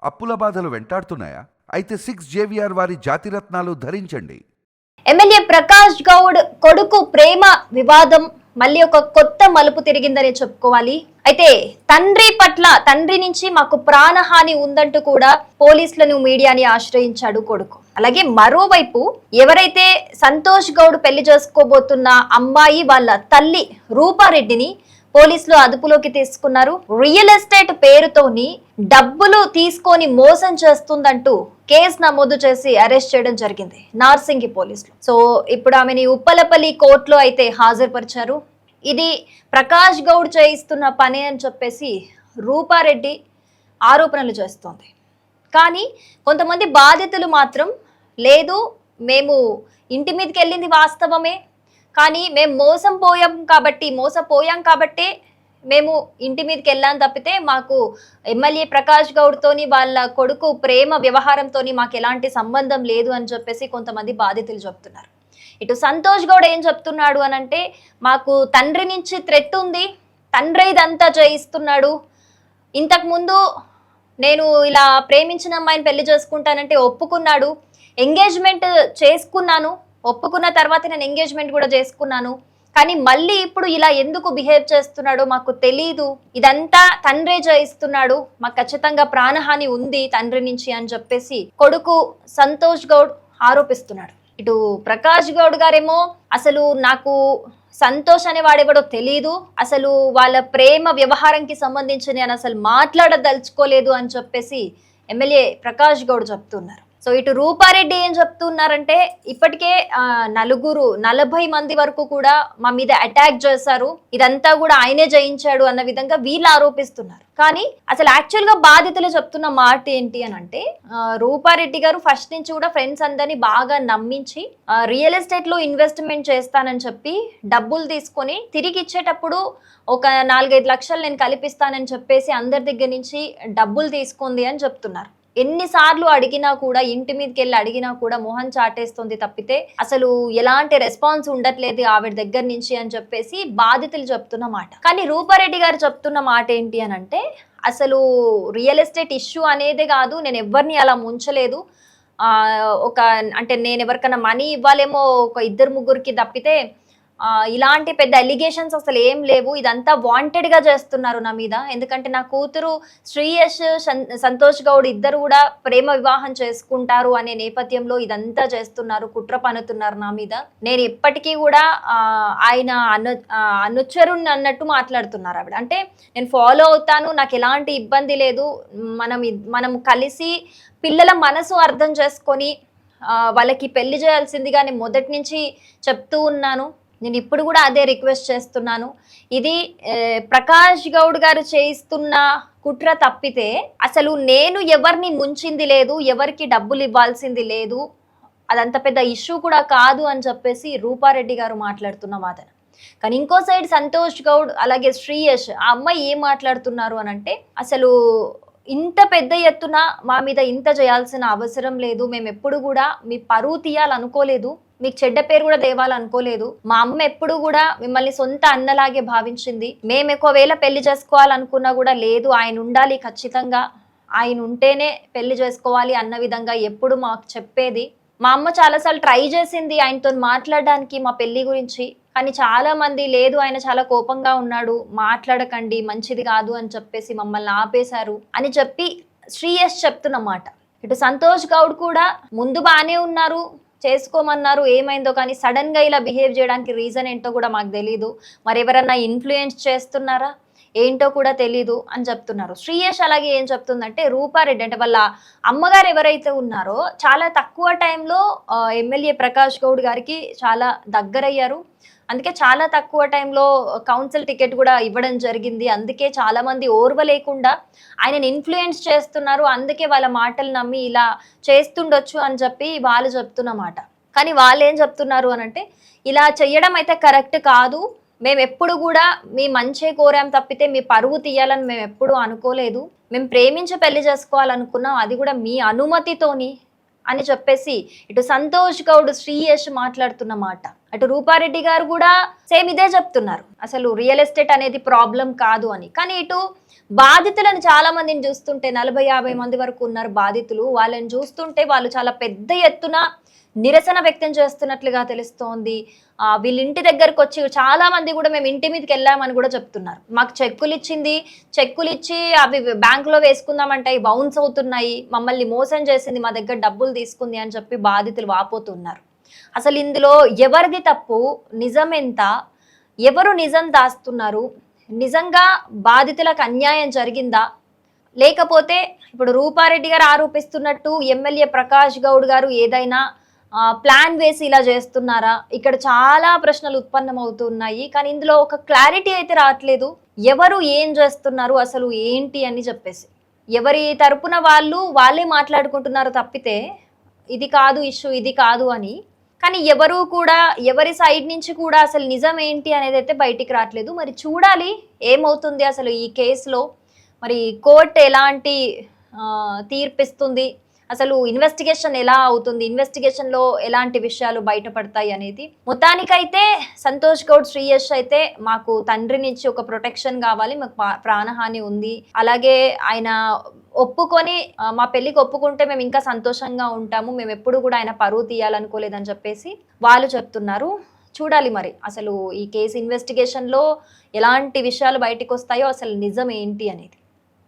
అప్పుల బాధలు వెంటాడుతున్నాయా? అయితే 6 JVR వారి జాతిరత్నాలు ధరించండి. ఎమ్మెల్యే ప్రకాష్ గౌడ్ కొడుకు ప్రేమ వివాదం మళ్ళీ ఒక కొత్త మలుపు తిరిగిందని చెప్పుకోవాలి. అయితే తండ్రి నుంచి మాకు ప్రాణహాని ఉందంటూ కూడా పోలీసులను మీడియాని ఆశ్రయించాడు కొడుకు. అలాగే మరోవైపు ఎవరైతే సంతోష్ గౌడ్ పెళ్లి చేసుకోబోతున్న అమ్మాయి వాళ్ళ తల్లి రూపారెడ్డిని పోలీసులు అదుపులోకి తీసుకున్నారు. రియల్ ఎస్టేట్ పేరుతోని డబ్బులు తీసుకొని మోసం చేస్తుందంటూ కేసు నమోదు చేసి అరెస్ట్ చేయడం జరిగింది నార్సింగి పోలీసులు. సో ఇప్పుడు ఆమెని ఉప్పలపల్లి కోర్టులో అయితే హాజరుపరిచారు. ఇది ప్రకాష్ గౌడ్ చేయిస్తున్న పని అని చెప్పేసి రూపారెడ్డి ఆరోపణలు చేస్తోంది. కానీ కొంతమంది బాధితులు మాత్రం లేదు, మేము ఇంటి మీదకి వెళ్ళింది వాస్తవమే, కానీ మేము మోసపోయాం కాబట్టి మేము ఇంటి మీదకి వెళ్ళాం తప్పితే మాకు ఎమ్మెల్యే ప్రకాష్ గౌడ్తోని వాళ్ళ కొడుకు ప్రేమ వ్యవహారంతోని మాకు ఎలాంటి సంబంధం లేదు అని చెప్పేసి కొంతమంది బాధితులు చెప్తున్నారు. ఇటు సంతోష్ గౌడ్ ఏం చెప్తున్నాడు అనంటే, మాకు తండ్రి నుంచి థ్రెట్ ఉంది, తండ్రి ఇదంతా చేయిస్తున్నాడు, ఇంతకుముందు నేను ఇలా ప్రేమించిన అమ్మాయిని పెళ్లి చేసుకుంటానంటే ఒప్పుకున్నాడు, ఎంగేజ్మెంట్ చేసుకున్నాను, ఒప్పుకున్న తర్వాత నేను ఎంగేజ్మెంట్ కూడా చేసుకున్నాను, కానీ మళ్ళీ ఇప్పుడు ఇలా ఎందుకు బిహేవ్ చేస్తున్నాడో మాకు తెలీదు, ఇదంతా తండ్రే చేయిస్తున్నాడు, మాకు ఖచ్చితంగా ప్రాణహాని ఉంది తండ్రి నుంచి అని చెప్పేసి కొడుకు సంతోష్ గౌడ్ ఆరోపిస్తున్నాడు. ఇటు ప్రకాష్ గౌడ్ గారేమో అసలు నాకు సంతోష్ అనే వాడెవడో తెలీదు, అసలు వాళ్ళ ప్రేమ వ్యవహారంకి సంబంధించి నేను అసలు మాట్లాడదలుచుకోలేదు అని చెప్పేసి ఎమ్మెల్యే ప్రకాష్ గౌడ్ చెప్తున్నారు. సో ఇటు రూపారెడ్డి ఏం చెప్తున్నారంటే, ఇప్పటికే 40 మంది వరకు కూడా మా మీద అటాక్ చేశారు, ఇదంతా కూడా ఆయనే జయించాడు అన్న విధంగా వీళ్ళు ఆరోపిస్తున్నారు. కానీ అసలు యాక్చువల్ గా బాధితులు చెప్తున్న మాట ఏంటి అని అంటే, రూపారెడ్డి గారు ఫస్ట్ నుంచి కూడా ఫ్రెండ్స్ అందరినీ బాగా నమ్మించి రియల్ ఎస్టేట్ లో ఇన్వెస్ట్మెంట్ చేస్తానని చెప్పి డబ్బులు తీసుకొని తిరిగి ఇచ్చేటప్పుడు ఒక 4-5 లక్షలు నేను కల్పిస్తానని చెప్పేసి అందరి దగ్గర నుంచి డబ్బులు తీసుకుంది అని చెప్తున్నారు. ఎన్నిసార్లు అడిగినా కూడా, ఇంటి మీదకి వెళ్ళి అడిగినా కూడా మొహం చాటేస్తుంది తప్పితే అసలు ఎలాంటి రెస్పాన్స్ ఉండట్లేదు ఆవిడ దగ్గర నుంచి అని చెప్పేసి బాధితులు చెప్తున్న మాట. కానీ రూపారెడ్డి గారు చెప్తున్న మాట ఏంటి అని అంటే, అసలు రియల్ ఎస్టేట్ ఇష్యూ అనేదే కాదు, నేను ఎవరిని అలా ముంచలేదు, అంటే నేను ఎవరికైనా మనీ ఇవ్వాలేమో ఒక 2-3కి తప్పితే ఇలాంటి పెద్ద ఎలిగేషన్స్ అసలు ఏం లేవు, ఇదంతా వాంటెడ్ గా చేస్తున్నారు నా మీద, ఎందుకంటే నా కూతురు శ్రీయష్ సంతోష్ గౌడ్ ఇద్దరు కూడా ప్రేమ వివాహం చేసుకుంటారు అనే నేపథ్యంలో ఇదంతా చేస్తున్నారు, కుట్ర పన్నుతున్నారు నా మీద, నేను ఎప్పటికీ కూడా ఆయన అనుచరుణ్ణి అన్నట్టు మాట్లాడుతున్నారు ఆవిడ. అంటే నేను ఫాలో అవుతాను, నాకు ఎలాంటి ఇబ్బంది లేదు, మనం కలిసి పిల్లల మనసు అర్థం చేసుకొని వాళ్ళకి పెళ్లి చేయాల్సిందిగా నేను మొదటి నుంచి చెప్తూ ఉన్నాను, నేను ఇప్పుడు కూడా అదే రిక్వెస్ట్ చేస్తున్నాను, ఇది ప్రకాష్ గౌడ్ గారు చేయిస్తున్న కుట్ర తప్పితే అసలు నేను ఎవరిని ముంచింది లేదు, ఎవరికి డబ్బులు ఇవ్వాల్సింది లేదు, అదంత పెద్ద ఇష్యూ కూడా కాదు అని చెప్పేసి రూపారెడ్డి గారు మాట్లాడుతున్న వాదన. కానీ ఇంకో సైడ్ సంతోష్ గౌడ్ అలాగే శ్రీయష్ ఆ అమ్మాయి ఏం మాట్లాడుతున్నారు అని అంటే, అసలు ఇంత పెద్ద ఎత్తున మా మీద ఇంత చేయాల్సిన అవసరం లేదు, మేము ఎప్పుడు కూడా మీ పరువు తీయాలనుకోలేదు, మీకు చెడ్డ పేరు కూడా తేవాలనుకోలేదు, మా అమ్మ ఎప్పుడు కూడా మిమ్మల్ని సొంత అన్నలాగే భావించింది, మేము ఒకవేళ పెళ్లి చేసుకోవాలనుకున్నా కూడా లేదు, ఆయన ఉండాలి ఖచ్చితంగా, ఆయన ఉంటేనే పెళ్లి చేసుకోవాలి అన్న విధంగా ఎప్పుడు మాకు చెప్పేది, మా అమ్మ చాలాసార్లు ట్రై చేసింది ఆయనతో మాట్లాడడానికి మా పెళ్లి గురించి, కానీ చాలా మంది లేదు ఆయన చాలా కోపంగా ఉన్నాడు, మాట్లాడకండి మంచిది కాదు అని చెప్పేసి మమ్మల్ని ఆపేశారు అని చెప్పి శ్రీయష్ చెప్తున్నమాట. ఇటు సంతోష్ గౌడ్ కూడా ముందు బాగానే ఉన్నారు, చేసుకోమన్నారు, ఏమైందో కానీ సడన్ గా ఇలా బిహేవ్ చేయడానికి రీజన్ ఏంటో కూడా మాకు తెలీదు, మరి ఎవరన్నా ఇన్ఫ్లుయెన్స్ చేస్తున్నారా ఏంటో కూడా తెలీదు అని చెప్తున్నారు. శ్రీయష్ అలాగే ఏం చెప్తుందంటే, రూపారెడ్డి అంటే వాళ్ళ అమ్మగారు ఎవరైతే ఉన్నారో చాలా తక్కువ టైంలో ఎమ్మెల్యే ప్రకాష్ గౌడ్ గారికి చాలా దగ్గరయ్యారు, అందుకే చాలా తక్కువ టైంలో కౌన్సిల్ టికెట్ కూడా ఇవ్వడం జరిగింది, అందుకే చాలా మంది ఓర్వలేకుండా ఆయనని ఇన్ఫ్లుయెన్స్ చేస్తున్నారు, అందుకే వాళ్ళ మాటలు నమ్మి ఇలా చేస్తుండొచ్చు అని చెప్పి వాళ్ళు చెప్తున్నమాట. కానీ వాళ్ళు ఏం చెప్తున్నారు అని అంటే, ఇలా చెయ్యడం అయితే కరెక్ట్ కాదు, మేము ఎప్పుడు కూడా మీ మంచే కోరాం తప్పితే మీ పరువు తీయాలని మేము ఎప్పుడు అనుకోలేదు, మేము ప్రేమించి పెళ్లి చేసుకోవాలనుకున్నాం, అది కూడా మీ అనుమతితోని, అని చెప్పేసి ఇటు సంతోష్ గౌడ్ శ్రీయష్ మాట్లాడుతున్న మాట, అటు రూపారెడ్డి గారు కూడా సేమ్ ఇదే చెప్తున్నారు, అసలు రియల్ ఎస్టేట్ అనేది ప్రాబ్లం కాదు అని. కానీ ఇటు బాధితులను చాలా మందిని చూస్తుంటే 40-50 మంది వరకు ఉన్నారు బాధితులు. వాళ్ళని చూస్తుంటే వాళ్ళు చాలా పెద్ద ఎత్తున నిరసన వ్యక్తం చేస్తున్నట్లుగా తెలుస్తోంది. వీళ్ళ ఇంటి దగ్గరకు వచ్చి చాలా మంది కూడా మేము ఇంటి మీదకి వెళ్ళామని కూడా చెప్తున్నారు. మాకు చెక్కులు ఇచ్చి అవి బ్యాంకులో వేసుకుందామంటే అవి బౌన్స్ అవుతున్నాయి, మమ్మల్ని మోసం చేసింది, మా దగ్గర డబ్బులు తీసుకుంది అని చెప్పి బాధితులు వాపోతున్నారు. అసలు ఇందులో ఎవరిది తప్పు, నిజం ఎంత, ఎవరు నిజం దాస్తున్నారు, నిజంగా బాధితులకు అన్యాయం జరిగిందా, లేకపోతే ఇప్పుడు రూపారెడ్డి గారు ఆరోపిస్తున్నట్టు ఎమ్మెల్యే ప్రకాష్ గౌడ్ గారు ఏదైనా ప్లాన్ వేసి ఇలా చేస్తున్నారా? ఇక్కడ చాలా ప్రశ్నలు ఉత్పన్నమవుతున్నాయి. కానీ ఇందులో ఒక క్లారిటీ అయితే రావట్లేదు. ఎవరు ఏం చేస్తున్నారు, అసలు ఏంటి అని చెప్పేసి ఎవరి తరపున వాళ్ళే మాట్లాడుకుంటున్నారు తప్పితే ఇది కాదు ఇష్యూ, ఇది కాదు అని. కానీ ఎవరు కూడా ఎవరి సైడ్ నుంచి కూడా అసలు నిజం ఏంటి అనేది అయితే బయటికి రావట్లేదు. మరి చూడాలి ఏమవుతుంది అసలు ఈ కేసులో. మరి కోర్టు ఎలాంటి తీర్పిస్తుంది, అసలు ఇన్వెస్టిగేషన్ ఎలా అవుతుంది, ఇన్వెస్టిగేషన్లో ఎలాంటి విషయాలు బయటపడతాయి అనేది. మొత్తానికైతే సంతోష్ గౌడ్ శ్రీయష్ అయితే మాకు తండ్రి నుంచి ఒక ప్రొటెక్షన్ కావాలి, మాకు ప్రాణహాని ఉంది, అలాగే ఆయన ఒప్పుకొని మా పెళ్ళికి ఒప్పుకుంటే మేము ఇంకా సంతోషంగా ఉంటాము, మేము ఎప్పుడు కూడా ఆయన పరువు తీయాలనుకోలేదని చెప్పేసి వాళ్ళు చెప్తున్నారు. చూడాలి మరి అసలు ఈ కేసు ఇన్వెస్టిగేషన్లో ఎలాంటి విషయాలు బయటకు వస్తాయో, అసలు నిజం ఏంటి అనేది.